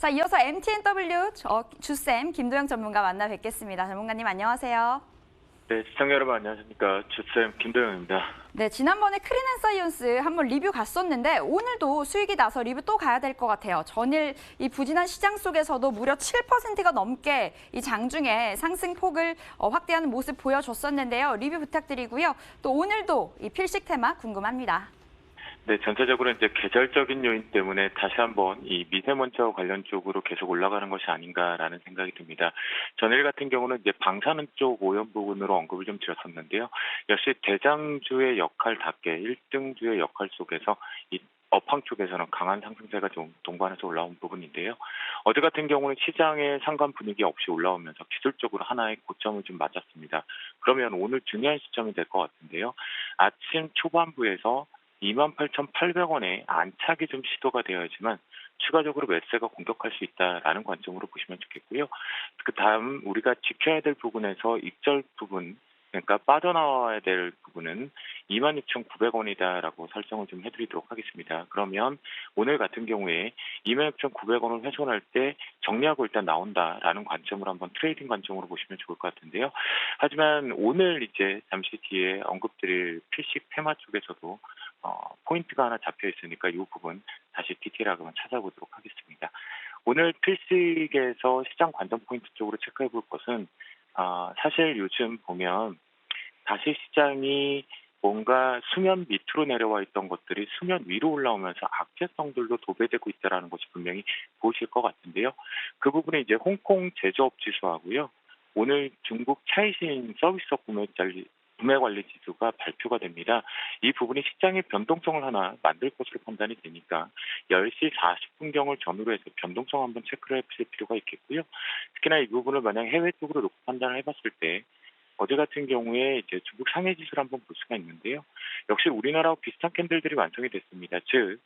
자, 이어서 MTNW 주쌤 김도영 전문가 만나 뵙겠습니다. 전문가님 안녕하세요. 네, 시청자 여러분 안녕하십니까. 주쌤 김도영입니다. 네, 지난번에 크린앤사이언스 한번 리뷰 갔었는데 오늘도 수익이 나서 리뷰 또 가야 될 것 같아요. 전일 이 부진한 시장 속에서도 무려 7%가 넘게 이 장중에 상승폭을 확대하는 모습 보여줬었는데요. 리뷰 부탁드리고요. 또 오늘도 이 필식 테마 궁금합니다. 네, 전체적으로 이제 계절적인 요인 때문에 다시 한번 이 미세먼지와 관련 쪽으로 계속 올라가는 것이 아닌가라는 생각이 듭니다. 전일 같은 경우는 이제 방사능 쪽 오염 부분으로 언급을 좀 드렸었는데요. 역시 대장주의 역할답게 1등주의 역할 속에서 이 업황 쪽에서는 강한 상승세가 좀 동반해서 올라온 부분인데요. 어제 같은 경우는 시장의 상관 분위기 없이 올라오면서 기술적으로 하나의 고점을 좀 맞았습니다. 그러면 오늘 중요한 시점이 될 것 같은데요. 아침 초반부에서 28,800원에 안착이 좀 시도가 되어야지만 추가적으로 매수세가 공격할 수 있다라는 관점으로 보시면 좋겠고요. 그 다음 우리가 지켜야 될 부분에서 익절 부분, 그러니까 빠져나와야 될 부분은 26,900원이다라고 설정을 좀 해드리도록 하겠습니다. 그러면 오늘 같은 경우에 26,900원을 훼손할 때 정리하고 일단 나온다라는 관점으로 한번 트레이딩 관점으로 보시면 좋을 것 같은데요. 하지만 오늘 이제 잠시 뒤에 언급드릴 필식 테마 쪽에서도 포인트가 하나 잡혀 있으니까 이 부분 다시 디테일하게 한번 찾아보도록 하겠습니다. 오늘 필식에서 시장 관전 포인트 쪽으로 체크해 볼 것은 사실 요즘 보면 다시 시장이 뭔가 수면 밑으로 내려와 있던 것들이 수면 위로 올라오면서 악재성들도 도배되고 있다는 것이 분명히 보이실 것 같은데요. 그 부분에 이제 홍콩 제조업 지수하고요. 오늘 중국 차이신 서비스업 구매 관리 지수가 발표가 됩니다. 이 부분이 시장의 변동성을 하나 만들 것으로 판단이 되니까 10시 40분경을 전후로 해서 변동성 한번 체크를 해볼 필요가 있겠고요. 특히나 이 부분을 만약 해외 쪽으로 놓고 판단을 해봤을 때 어제 같은 경우에 이제 중국 상해 지수를 한번 볼 수가 있는데요. 역시 우리나라와 비슷한 캔들들이 완성이 됐습니다. 즉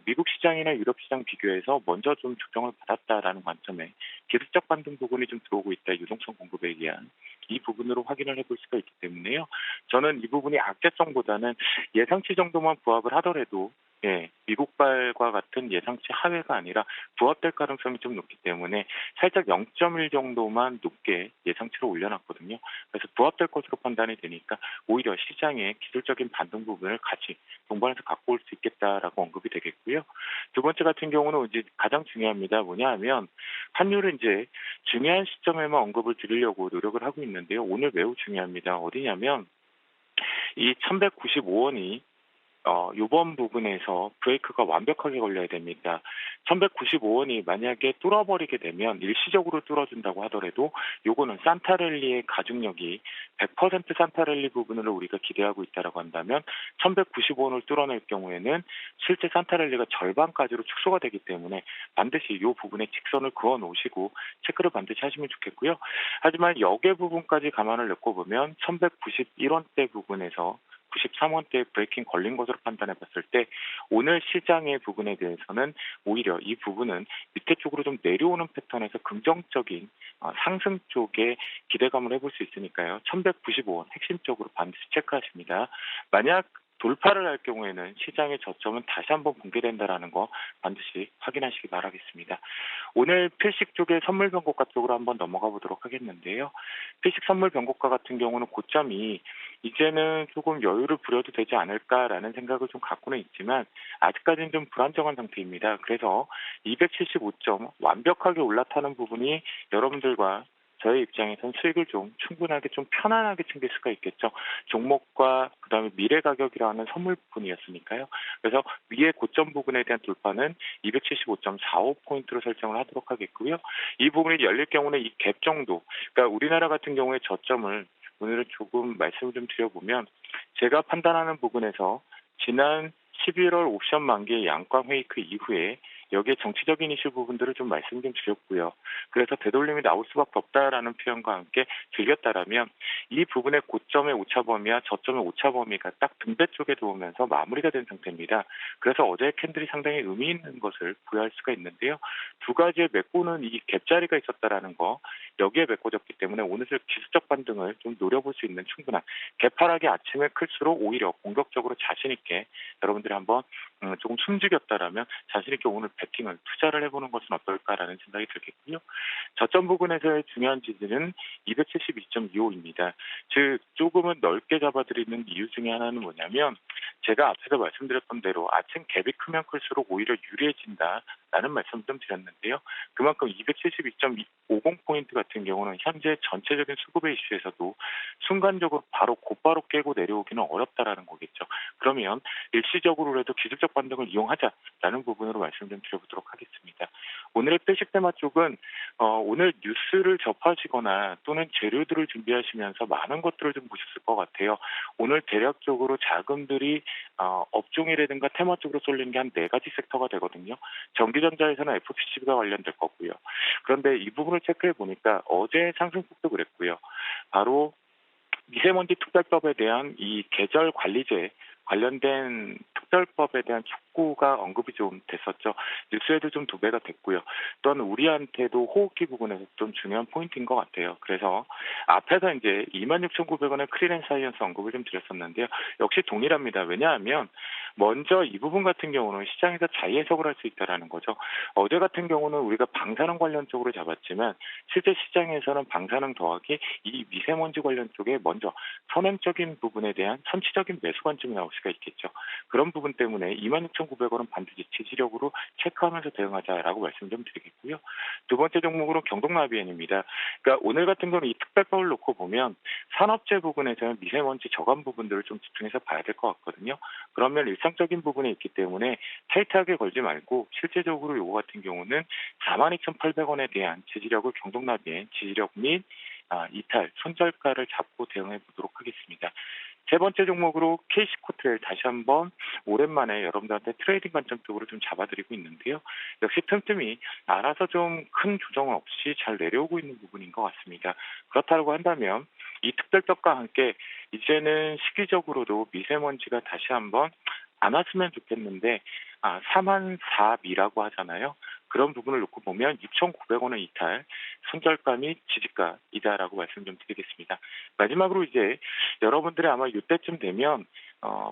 미국 시장이나 유럽 시장 비교해서 먼저 좀 조정을 받았다라는 관점에 기술적 반등 부분이 좀 들어오고 있다. 유동성 공급에 의한 이 부분으로 확인을 해볼 수가 있기 때문에요. 저는 이 부분이 악재성보다는 예상치 정도만 부합을 하더라도 미국발과 같은 예상치 하회가 아니라 부합될 가능성이 좀 높기 때문에 살짝 0.1 정도만 높게 예상치로 올려놨거든요. 그래서 부합될 것으로 판단이 되니까 오히려 시장의 기술적인 반등 부분을 같이 동반해서 갖고 올 수 있겠다라고 언급이 되겠고요. 두 번째 같은 경우는 이제 가장 중요합니다. 뭐냐 하면 환율은 이제 중요한 시점에만 언급을 드리려고 노력을 하고 있는데요. 오늘 매우 중요합니다. 어디냐면 이 1195원이 이번 부분에서 브레이크가 완벽하게 걸려야 됩니다. 1195원이 만약에 뚫어버리게 되면 일시적으로 뚫어준다고 하더라도 요거는 산타랠리의 가중력이 100% 산타랠리 부분으로 우리가 기대하고 있다라고 한다면 1195원을 뚫어낼 경우에는 실제 산타랠리가 절반까지로 축소가 되기 때문에 반드시 이 부분에 직선을 그어 놓으시고 체크를 반드시 하시면 좋겠고요. 하지만 역의 부분까지 감안을 넣고 보면 1191원대 부분에서 93원대 브레이킹 걸린 것으로 판단해 봤을 때 오늘 시장의 부분에 대해서는 오히려 이 부분은 밑에 쪽으로 좀 내려오는 패턴에서 긍정적인 상승 쪽에 기대감을 해볼 수 있으니까요. 1195원 핵심적으로 반드시 체크하십니다. 만약 돌파를 할 경우에는 시장의 저점은 다시 한번 붕괴된다라는 거 반드시 확인하시기 바라겠습니다. 오늘 필식 쪽의 선물 변곡가 쪽으로 한번 넘어가 보도록 하겠는데요. 필식 선물 변곡가 같은 경우는 고점이 이제는 조금 여유를 부려도 되지 않을까라는 생각을 좀 갖고는 있지만 아직까지는 좀 불안정한 상태입니다. 그래서 275점 완벽하게 올라타는 부분이 여러분들과 저의 입장에선 수익을 좀 충분하게 좀 편안하게 챙길 수가 있겠죠. 종목과 그다음에 미래 가격이라는 선물 부분이었으니까요. 그래서 위에 고점 부분에 대한 돌파는 275.45포인트로 설정을 하도록 하겠고요. 이 부분이 열릴 경우는 이 갭 정도, 그러니까 우리나라 같은 경우에 저점을 오늘은 조금 말씀을 좀 드려보면 제가 판단하는 부분에서 지난 11월 옵션 만기 양광 회의 그 이후에 여기에 정치적인 이슈 부분들을 좀 말씀 좀 드렸고요. 그래서 되돌림이 나올 수밖에 없다라는 표현과 함께 즐겼다라면 이 부분의 고점의 오차 범위와 저점의 오차 범위가 딱 등배 쪽에 들어오면서 마무리가 된 상태입니다. 그래서 어제의 캔들이 상당히 의미 있는 것을 부여할 수가 있는데요. 두 가지의 메꾸는 이 갭자리가 있었다라는 거 여기에 메꿔졌기 때문에 오늘 기술적 반등을 좀 노려볼 수 있는 충분한 개파락이 아침에 클수록 오히려 공격적으로 자신 있게 여러분들이 한번 조금 숨죽였다라면 자신 있게 오늘 베팅을 투자를 해보는 것은 어떨까라는 생각이 들겠고요. 저점 부근에서의 중요한 지지는 272.25입니다. 즉 조금은 넓게 잡아드리는 이유 중에 하나는 뭐냐면 제가 앞에서 말씀드렸던 대로 아침 갭이 크면 클수록 오히려 유리해진다라는 말씀 좀 드렸는데요. 그만큼 272.50포인트 같은 경우는 현재 전체적인 수급의 이슈에서도 순간적으로 바로 곧바로 깨고 내려오기는 어렵다라는 거겠죠. 그러면 일시적으로라도 기술적 반등을 이용하자라는 부분으로 말씀 좀 드려보도록 하겠습니다. 오늘의 빼식 테마 쪽은 오늘 뉴스를 접하시거나 또는 재료들을 준비하시면서 많은 것들을 좀 보셨을 것 같아요. 오늘 대략적으로 자금들이 업종이라든가 테마 쪽으로 쏠리는 게 한 4가지 섹터가 되거든요. 전기전자에서는 FPCB가 관련될 거고요. 그런데 이 부분을 체크해 보니까 어제 상승폭도 그랬고요. 바로 미세먼지 특별법에 대한 이 계절 관리제 관련된 특별법에 대한 촉구가 언급이 좀 됐었죠. 뉴스에도 좀 도배가 됐고요. 또한 우리한테도 호흡기 부분에서 좀 중요한 포인트인 것 같아요. 그래서 앞에서 이제 26,900원의 크리랜사이언스 언급을 좀 드렸었는데요. 역시 동일합니다. 왜냐하면 먼저 이 부분 같은 경우는 시장에서 자의 해석을 할 수 있다라는 거죠. 어제 같은 경우는 우리가 방사능 관련 쪽으로 잡았지만 실제 시장에서는 방사능 더하기 이 미세먼지 관련 쪽에 먼저 선행적인 부분에 대한 선취적인 매수 관점이 나올 수가 있겠죠. 그런 부분 때문에 26,900원은 반드시 지지력으로 체크하면서 대응하자라고 말씀 좀 드리겠고요. 두 번째 종목으로 경동나비엔입니다. 그러니까 오늘 같은 경우는 이 특별법을 놓고 보면 산업재 부분에서는 미세먼지 저감 부분들을 좀 집중해서 봐야 될 것 같거든요. 그러면 일상적인 부분에 있기 때문에 타이트하게 걸지 말고 실제적으로 요거 같은 경우는 42,800원에 대한 지지력을 경동나비엔 지지력 및 이탈, 손절가를 잡고 대응해 보도록 하겠습니다. 세 번째 종목으로 KC코트를 다시 한번 오랜만에 여러분들한테 트레이딩 관점 쪽으로 좀 잡아드리고 있는데요. 역시 틈틈이 알아서 좀 큰 조정 없이 잘 내려오고 있는 부분인 것 같습니다. 그렇다고 한다면 이 특별법과 함께 이제는 시기적으로도 미세먼지가 다시 한번 안 왔으면 좋겠는데 3만4미라고 하잖아요. 그런 부분을 놓고 보면 6,900원의 이탈, 손절가 및 지지가이다라고 말씀 좀 드리겠습니다. 마지막으로 이제 여러분들이 아마 이때쯤 되면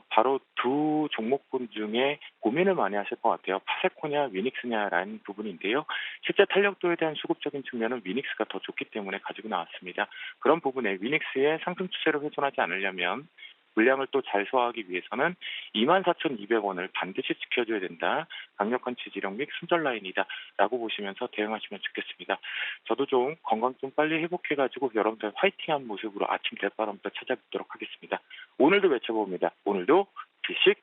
바로 두 종목군 중에 고민을 많이 하실 것 같아요. 파세코냐, 위닉스냐라는 부분인데요. 실제 탄력도에 대한 수급적인 측면은 위닉스가 더 좋기 때문에 가지고 나왔습니다. 그런 부분에 위닉스의 상승 추세를 훼손하지 않으려면 물량을 또 잘 소화하기 위해서는 24,200원을 반드시 지켜줘야 된다. 강력한 지지력 및 순절 라인이다. 라고 보시면서 대응하시면 좋겠습니다. 저도 좀 건강 좀 빨리 회복해가지고 여러분들 화이팅한 모습으로 아침 대바람부터 찾아뵙도록 하겠습니다. 오늘도 외쳐봅니다. 오늘도 주식